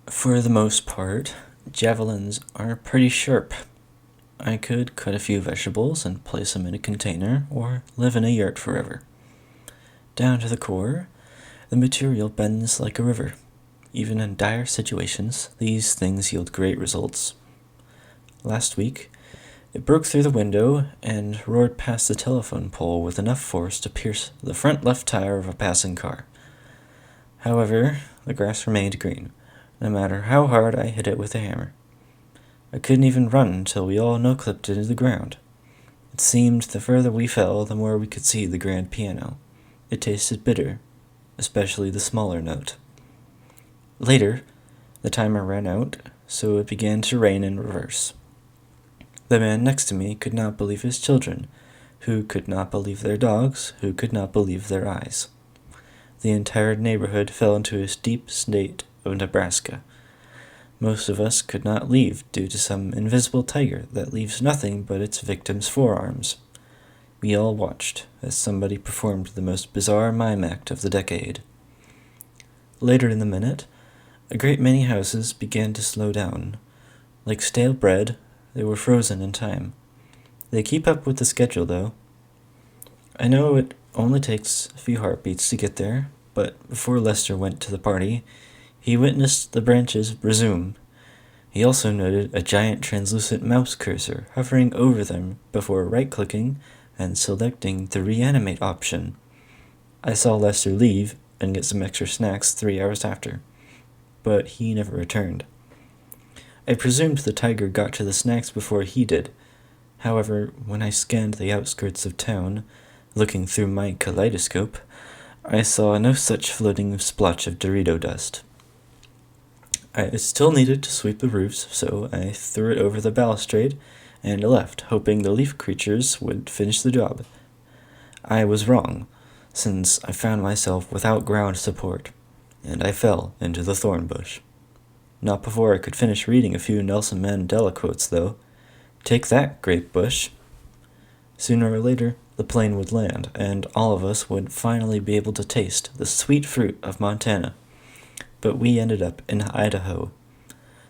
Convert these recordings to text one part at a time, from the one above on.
For the most part, javelins are pretty sharp. I could cut a few vegetables and place them in a container, or live in a yurt forever. Down to the core, the material bends like a river. Even in dire situations, these things yield great results. Last week, it broke through the window and roared past the telephone pole with enough force to pierce the front left tire of a passing car. However, the grass remained green, no matter how hard I hit it with a hammer. I couldn't even run until we all no-clipped into the ground. It seemed the further we fell, the more we could see the grand piano. It tasted bitter, especially the smaller note. Later, the timer ran out, so it began to rain in reverse. The man next to me could not believe his children, who could not believe their dogs, who could not believe their eyes. The entire neighborhood fell into a deep state of Nebraska. Most of us could not leave due to some invisible tiger that leaves nothing but its victim's forearms. We all watched as somebody performed the most bizarre mime act of the decade. Later in the minute, a great many houses began to slow down. Like stale bread, they were frozen in time. They keep up with the schedule, though. I know it only takes a few heartbeats to get there, but before Lester went to the party, he witnessed the branches resume. He also noted a giant translucent mouse cursor hovering over them before right-clicking and selecting the reanimate option. I saw Lester leave and get some extra snacks 3 hours after, but he never returned. I presumed the tiger got to the snacks before he did. However, when I scanned the outskirts of town, looking through my kaleidoscope, I saw no such floating splotch of Dorito dust. I still needed to sweep the roofs, so I threw it over the balustrade and left, hoping the leaf creatures would finish the job. I was wrong, since I found myself without ground support, and I fell into the thorn bush. Not before I could finish reading a few Nelson Mandela quotes, though. Take that, grape bush. Sooner or later, the plane would land, and all of us would finally be able to taste the sweet fruit of Montana. But we ended up in Idaho.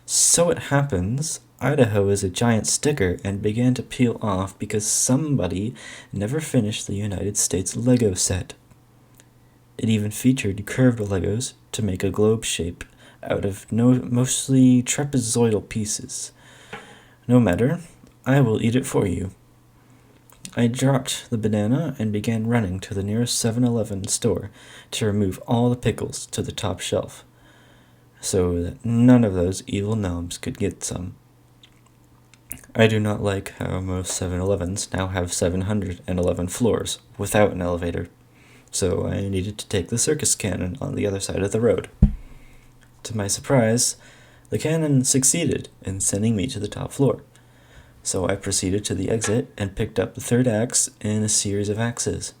So it happens, Idaho is a giant sticker and began to peel off because somebody never finished the United States Lego set. It even featured curved Legos to make a globe shape out of mostly trapezoidal pieces. No matter, I will eat it for you. I dropped the banana and began running to the nearest 7-Eleven store to remove all the pickles to the top shelf, so that none of those evil gnomes could get some. I do not like how most 7-Elevens now have 711 floors without an elevator, so I needed to take the circus cannon on the other side of the road. To my surprise, the cannon succeeded in sending me to the top floor, so I proceeded to the exit and picked up the third axe in a series of axes.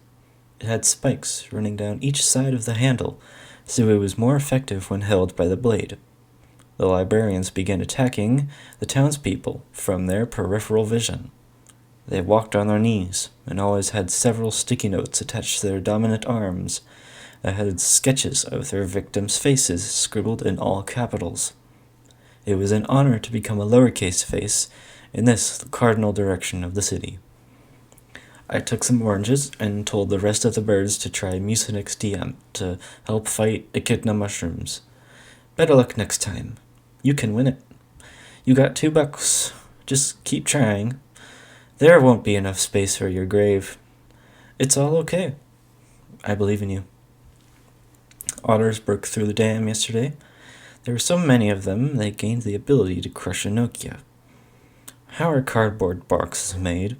It had spikes running down each side of the handle, so it was more effective when held by the blade. The librarians began attacking the townspeople from their peripheral vision. They walked on their knees and always had several sticky notes attached to their dominant arms that had sketches of their victims' faces scribbled in all capitals. It was an honor to become a lowercase face in this, the cardinal direction of the city. I took some oranges and told the rest of the birds to try Mucinex DM to help fight echidna mushrooms. Better luck next time. You can win it. You got $2. Just keep trying. There won't be enough space for your grave. It's all okay. I believe in you. Otters broke through the dam yesterday. There were so many of them, they gained the ability to crush a Nokia. How are cardboard boxes made?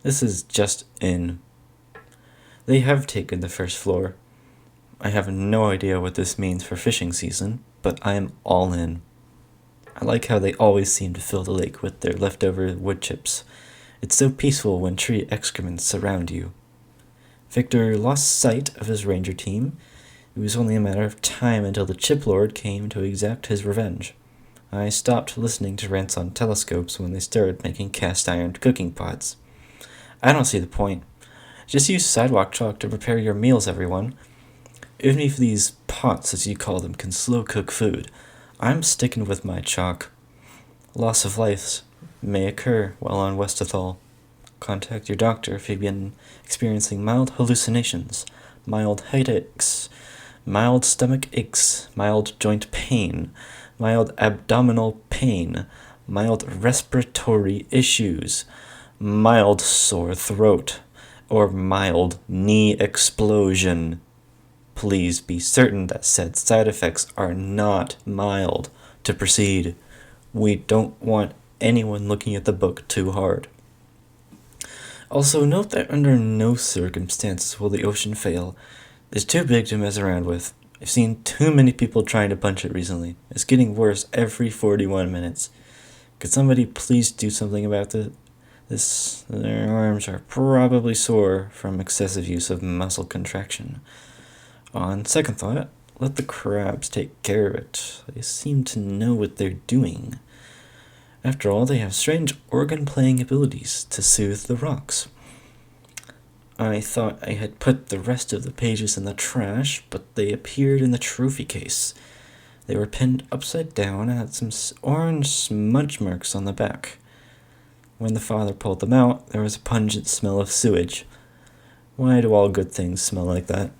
This is just in. They have taken the first floor. I have no idea what this means for fishing season, but I am all in. I like how they always seem to fill the lake with their leftover wood chips. It's so peaceful when tree excrements surround you. Victor lost sight of his ranger team. It was only a matter of time until the Chip Lord came to exact his revenge. I stopped listening to rants on telescopes when they started making cast-iron cooking pots. I don't see the point. Just use sidewalk chalk to prepare your meals, everyone. Even if these pots, as you call them, can slow cook food, I'm sticking with my chalk. Loss of life may occur while on Westethal. Contact your doctor if you begin experiencing mild hallucinations, mild headaches, mild stomach aches, mild joint pain, mild abdominal pain, mild respiratory issues, mild sore throat, or mild knee explosion. Please be certain that said side effects are not mild to proceed. We don't want anyone looking at the book too hard. Also, note that under no circumstances will the ocean fail. It's too big to mess around with. I've seen too many people trying to punch it recently. It's getting worse every 41 minutes. Could somebody please do something about this? Their arms are probably sore from excessive use of muscle contraction. On second thought, let the crabs take care of it. They seem to know what they're doing. After all, they have strange organ-playing abilities to soothe the rocks. I thought I had put the rest of the pages in the trash, but they appeared in the trophy case. They were pinned upside down and had some orange smudge marks on the back. When the father pulled them out, there was a pungent smell of sewage. Why do all good things smell like that?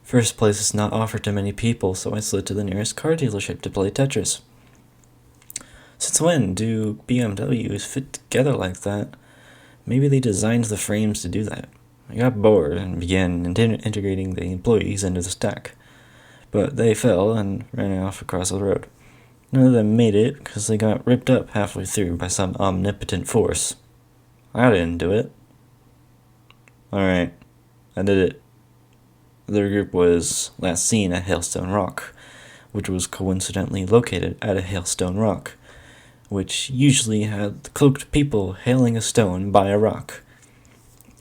First place is not offered to many people, so I slid to the nearest car dealership to play Tetris. Since when do BMWs fit together like that? Maybe they designed the frames to do that. I got bored and began integrating the employees into the stack. But they fell and ran off across the road. None of them made it because they got ripped up halfway through by some omnipotent force. I didn't do it. Alright, I did it. Their group was last seen at Hailstone Rock, which was coincidentally located at a hailstone rock, which usually had cloaked people hailing a stone by a rock.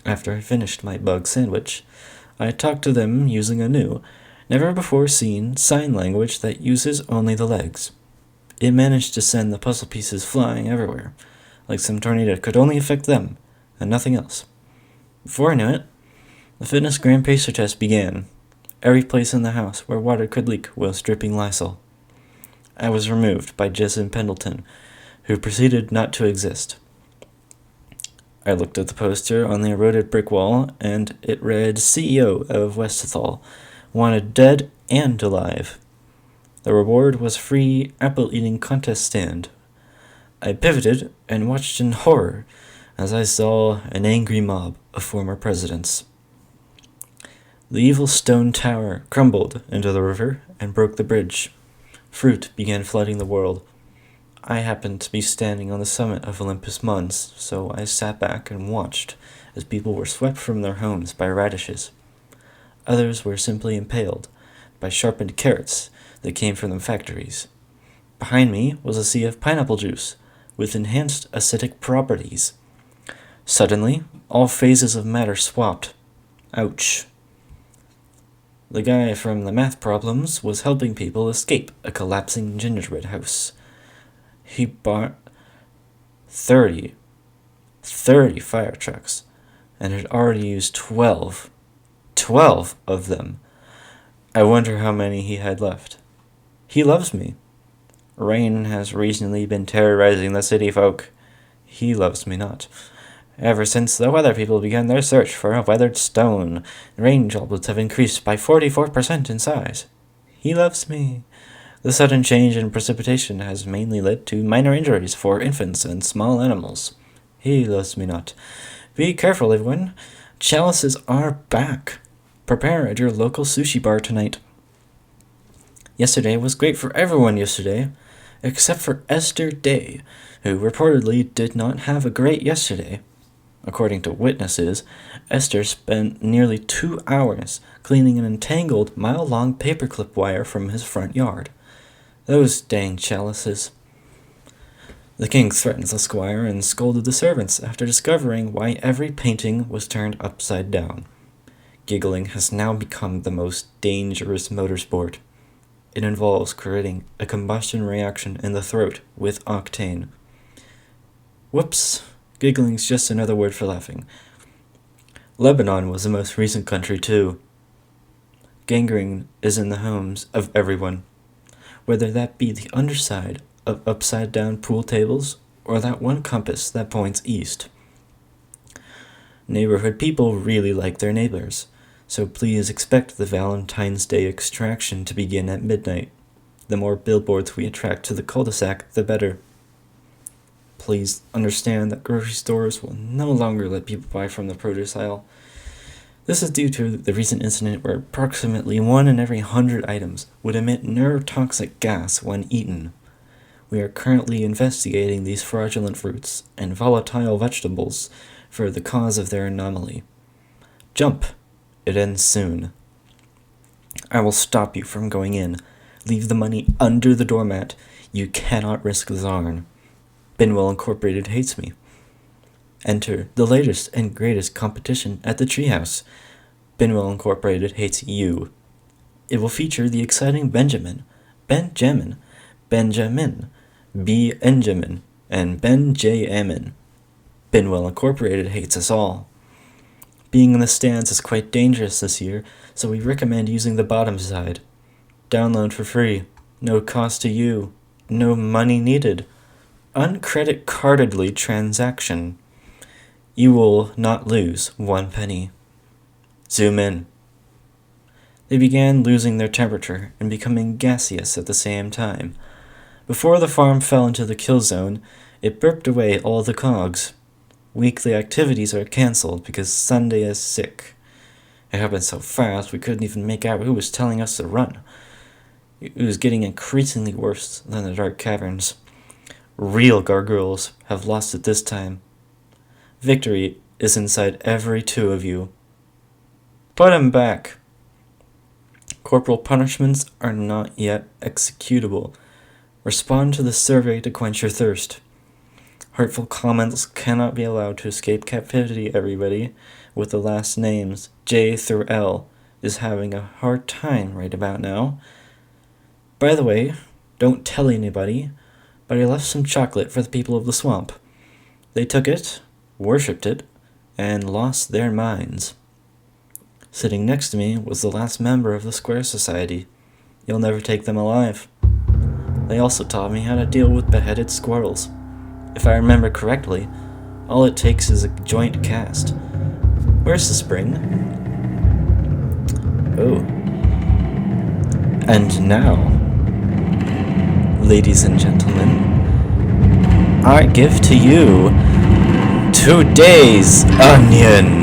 After I finished my bug sandwich, I talked to them using a new, never-before-seen sign language that uses only the legs. It managed to send the puzzle pieces flying everywhere, like some tornado could only affect them, and nothing else. Before I knew it, the fitness Grand Pacer test began. Every place in the house where water could leak was dripping Lysol. I was removed by Jason Pendleton, who proceeded not to exist. I looked at the poster on the eroded brick wall, and it read CEO of Westethal, wanted dead and alive. The reward was free apple-eating contest stand. I pivoted and watched in horror as I saw an angry mob of former presidents. The evil stone tower crumbled into the river and broke the bridge. Fruit began flooding the world. I happened to be standing on the summit of Olympus Mons, so I sat back and watched as people were swept from their homes by radishes. Others were simply impaled by sharpened carrots that came from the factories. Behind me was a sea of pineapple juice with enhanced acidic properties. Suddenly, all phases of matter swapped. Ouch. The guy from the math problems was helping people escape a collapsing gingerbread house. He bought 30 fire trucks and had already used 12 of them. I wonder how many he had left. He loves me. Rain has recently been terrorizing the city folk. He loves me not. Ever since the weather people began their search for a weathered stone, rain droplets have increased by 44% in size. He loves me. The sudden change in precipitation has mainly led to minor injuries for infants and small animals. He loves me not. Be careful, everyone. Chalices are back. Prepare at your local sushi bar tonight. Yesterday was great for everyone yesterday, except for Esther Day, who reportedly did not have a great yesterday. According to witnesses, Esther spent nearly 2 hours cleaning an entangled mile-long paperclip wire from his front yard. Those dang chalices. The king threatened the squire and scolded the servants after discovering why every painting was turned upside down. Giggling has now become the most dangerous motorsport. It involves creating a combustion reaction in the throat with octane. Whoops. Giggling's just another word for laughing. Lebanon was the most recent country, too. Gangrene is in the homes of everyone. whether that be the underside of upside-down pool tables or that one compass that points east. Neighborhood people really like their neighbors, so please expect the Valentine's Day extraction to begin at midnight. The more billboards we attract to the cul-de-sac, the better. Please understand that grocery stores will no longer let people buy from the produce aisle. This is due to the recent incident where approximately 1 in every 100 items would emit neurotoxic gas when eaten. We are currently investigating these fraudulent fruits and volatile vegetables for the cause of their anomaly. Jump! It ends soon. I will stop you from going in. Leave the money under the doormat. You cannot risk the Zarn. Binwell Incorporated hates me. Enter the latest and greatest competition at the Treehouse. Binwell Incorporated hates you. It will feature the exciting Benjamin, B. Enjamin, and Ben J. Ammon. Binwell Incorporated hates us all. Being in the stands is quite dangerous this year, so we recommend using the bottom side. Download for free. No cost to you. No money needed. Uncredit cardedly transaction. You will not lose 1 penny. Zoom in. They began losing their temperature and becoming gaseous at the same time. Before the farm fell into the kill zone, it burped away all the cogs. Weekly activities are cancelled because Sunday is sick. It happened so fast we couldn't even make out who was telling us to run. It was getting increasingly worse than the dark caverns. Real gargoyles have lost it this time. Victory is inside every 2 of you. Put him back. Corporal punishments are not yet executable. Respond to the survey to quench your thirst. Hurtful comments cannot be allowed to escape captivity, everybody, with the last names J through L is having a hard time right about now. By the way, don't tell anybody, but I left some chocolate for the people of the swamp. They took it, worshipped it, and lost their minds. Sitting next to me was the last member of the Square Society. You'll never take them alive. They also taught me how to deal with beheaded squirrels. If I remember correctly, all it takes is a joint cast. Where's the spring? Oh. And now, ladies and gentlemen, I give to you today's onion.